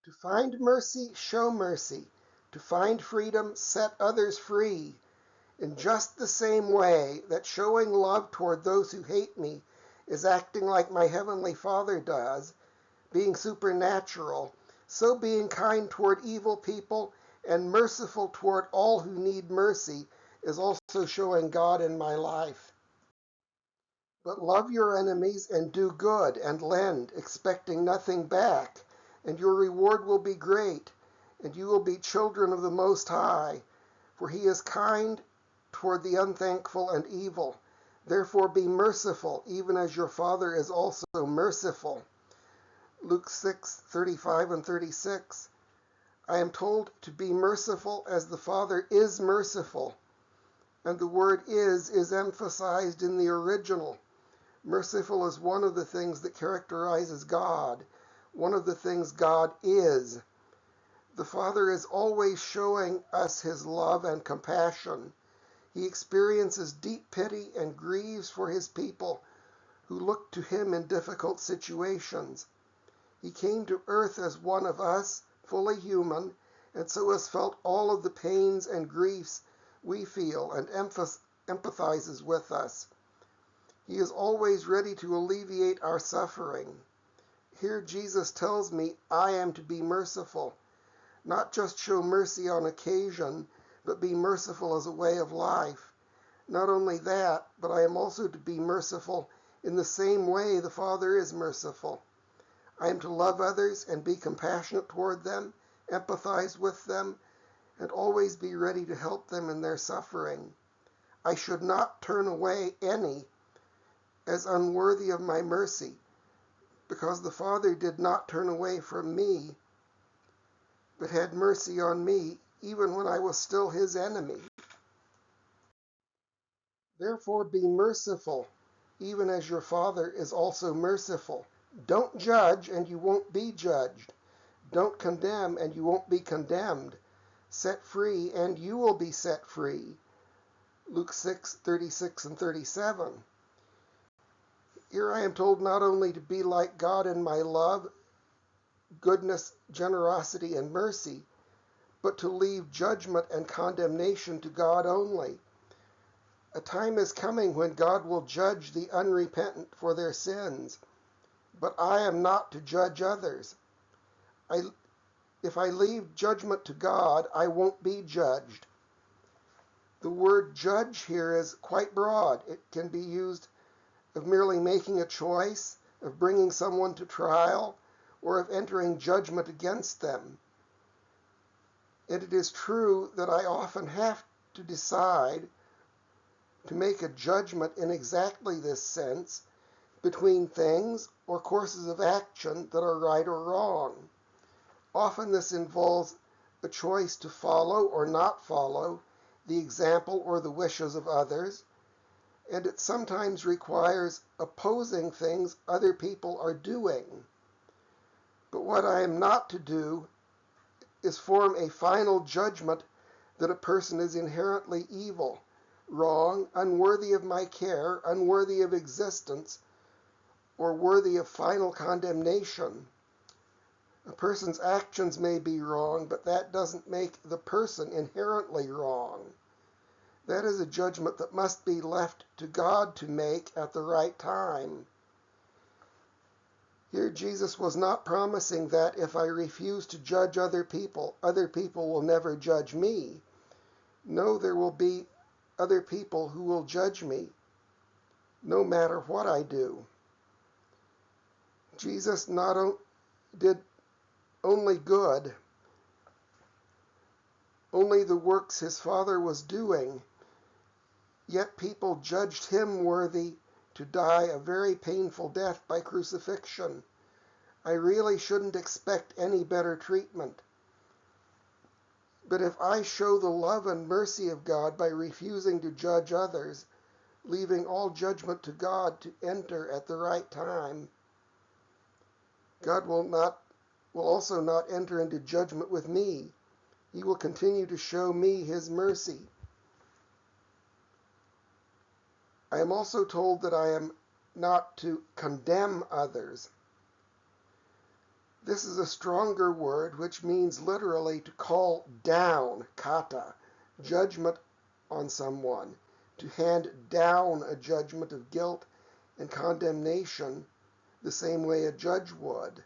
To find mercy, show mercy. To find freedom, set others free. In just the same way that showing love toward those who hate me is acting like my Heavenly Father does, being supernatural, so being kind toward evil people and merciful toward all who need mercy is also showing God in my life. But love your enemies and do good and lend, expecting nothing back, and your reward will be great, and you will be children of the Most High, for he is kind toward the unthankful and evil. Therefore be merciful, even as your Father is also merciful. Luke 6:35 and 36. I am told to be merciful as the Father is merciful, and the word is emphasized in the original. Merciful is one of the things that characterizes God, one of the things God is. The Father is always showing us his love and compassion. He experiences deep pity and grieves for his people who look to him in difficult situations. He came to earth as one of us, fully human, and so has felt all of the pains and griefs we feel and empathizes with us. He is always ready to alleviate our suffering. Here Jesus tells me I am to be merciful, not just show mercy on occasion, but be merciful as a way of life. Not only that, but I am also to be merciful in the same way the Father is merciful. I am to love others and be compassionate toward them, empathize with them, and always be ready to help them in their suffering. I should not turn away any as unworthy of my mercy, because the Father did not turn away from me, but had mercy on me even when I was still his enemy. Therefore be merciful, even as your Father is also merciful. Don't judge, and you won't be judged. Don't condemn, and you won't be condemned. Set free, and you will be set free. Luke 6:36 and 37. Here I am told not only to be like God in my love, goodness, generosity, and mercy, but to leave judgment and condemnation to God only. A time is coming when God will judge the unrepentant for their sins, but I am not to judge others. If I leave judgment to God, I won't be judged. The word judge here is quite broad. It can be used of merely making a choice, of bringing someone to trial, or of entering judgment against them. And it is true that I often have to decide to make a judgment in exactly this sense between things or courses of action that are right or wrong. Often this involves a choice to follow or not follow the example or the wishes of others, and it sometimes requires opposing things other people are doing. But what I am not to do is form a final judgment that a person is inherently evil, wrong, unworthy of my care, unworthy of existence, or worthy of final condemnation. A person's actions may be wrong, but that doesn't make the person inherently wrong. That is a judgment that must be left to God to make at the right time. Here Jesus was not promising that if I refuse to judge other people will never judge me. No, there will be other people who will judge me, no matter what I do. Jesus did only good, only the works his Father was doing, yet people judged him worthy to die a very painful death by crucifixion. I really shouldn't expect any better treatment. But if I show the love and mercy of God by refusing to judge others, leaving all judgment to God to enter at the right time, God will also not enter into judgment with me. He will continue to show me his mercy. I am also told that I am not to condemn others. This is a stronger word which means literally to call down, kata, judgment on someone, to hand down a judgment of guilt and condemnation the same way a judge would.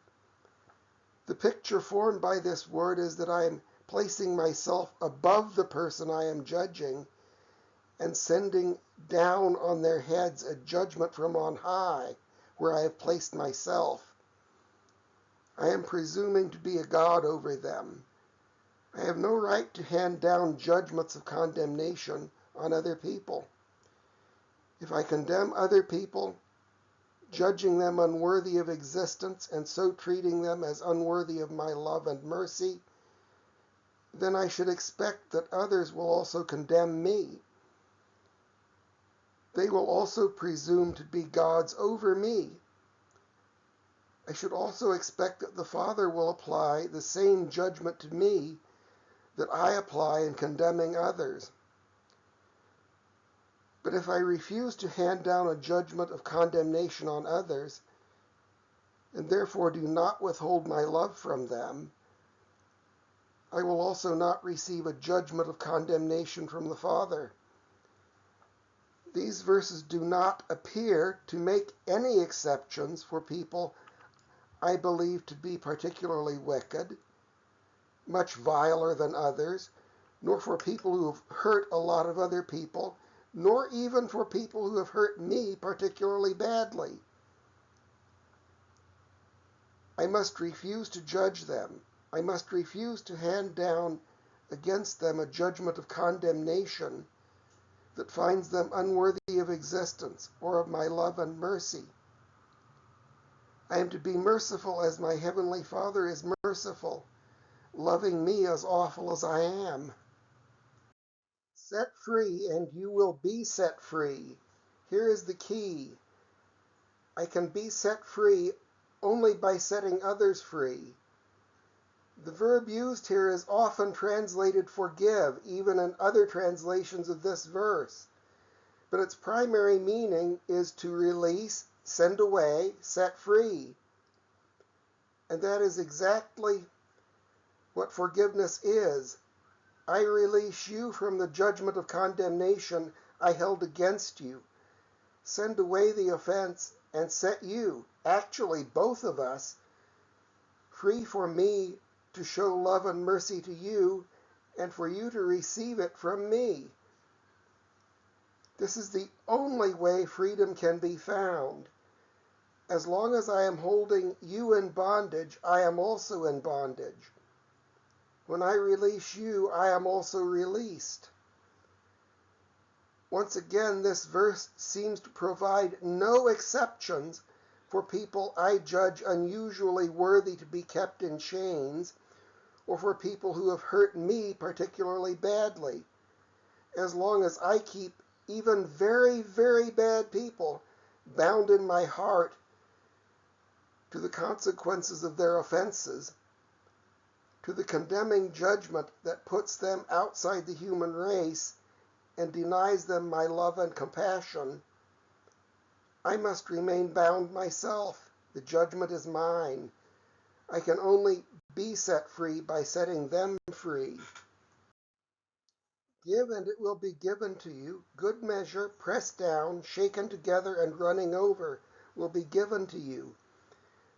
The picture formed by this word is that I am placing myself above the person I am judging and sending down on their heads a judgment from on high, where I have placed myself. I am presuming to be a god over them. I have no right to hand down judgments of condemnation on other people. If I condemn other people, judging them unworthy of existence and so treating them as unworthy of my love and mercy, then I should expect that others will also condemn me. They will also presume to be gods over me. I should also expect that the Father will apply the same judgment to me that I apply in condemning others. But if I refuse to hand down a judgment of condemnation on others, and therefore do not withhold my love from them, I will also not receive a judgment of condemnation from the Father. These verses do not appear to make any exceptions for people I believe to be particularly wicked, much viler than others, nor for people who have hurt a lot of other people, nor even for people who have hurt me particularly badly. I must refuse to judge them. I must refuse to hand down against them a judgment of condemnation that finds them unworthy of existence or of my love and mercy. I am to be merciful as my Heavenly Father is merciful, loving me as awful as I am. Set free, and you will be set free. Here is the key. I can be set free only by setting others free. The verb used here is often translated forgive, even in other translations of this verse. But its primary meaning is to release, send away, set free. And that is exactly what forgiveness is. I release you from the judgment of condemnation I held against you. Send away the offense and set you, actually both of us, free for me to show love and mercy to you and for you to receive it from me. This is the only way freedom can be found. As long as I am holding you in bondage, I am also in bondage. When I release you, I am also released. Once again, this verse seems to provide no exceptions for people I judge unusually worthy to be kept in chains, or for people who have hurt me particularly badly. As long as I keep even very, very bad people bound in my heart to the consequences of their offenses, to the condemning judgment that puts them outside the human race and denies them my love and compassion, I must remain bound myself. The judgment is mine. I can only be set free by setting them free. Give, and it will be given to you. Good measure, pressed down, shaken together, and running over, will be given to you.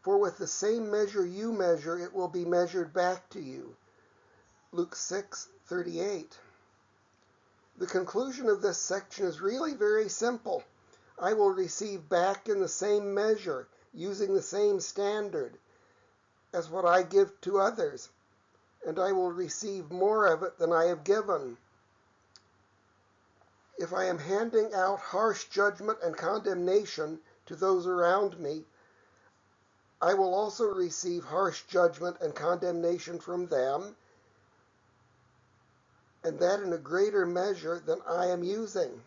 For with the same measure you measure, it will be measured back to you. Luke 6:38. The conclusion of this section is really very simple. I will receive back in the same measure, using the same standard as what I give to others, and I will receive more of it than I have given. If I am handing out harsh judgment and condemnation to those around me, I will also receive harsh judgment and condemnation from them, and that in a greater measure than I am using.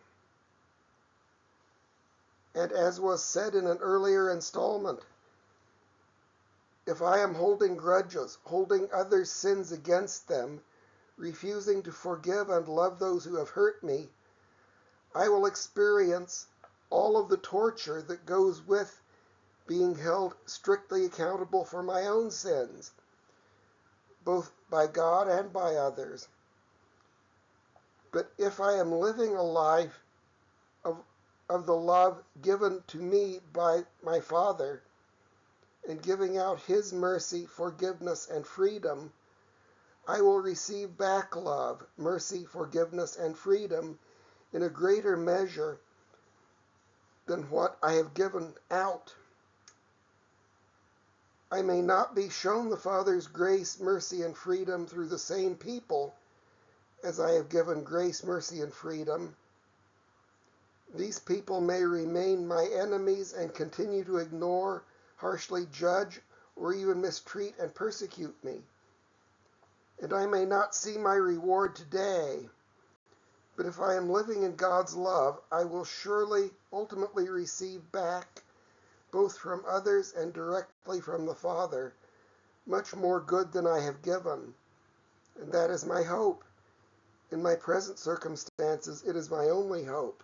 And as was said in an earlier installment, if I am holding grudges, holding others' sins against them, refusing to forgive and love those who have hurt me, I will experience all of the torture that goes with being held strictly accountable for my own sins, both by God and by others. But if I am living a life of the love given to me by my Father, and giving out His mercy, forgiveness, and freedom, I will receive back love, mercy, forgiveness, and freedom in a greater measure than what I have given out. I may not be shown the Father's grace, mercy, and freedom through the same people as I have given grace, mercy, and freedom. These people may remain my enemies and continue to ignore, harshly judge, or even mistreat and persecute me. And I may not see my reward today, but if I am living in God's love, I will surely ultimately receive back, both from others and directly from the Father, much more good than I have given. And that is my hope. In my present circumstances, it is my only hope.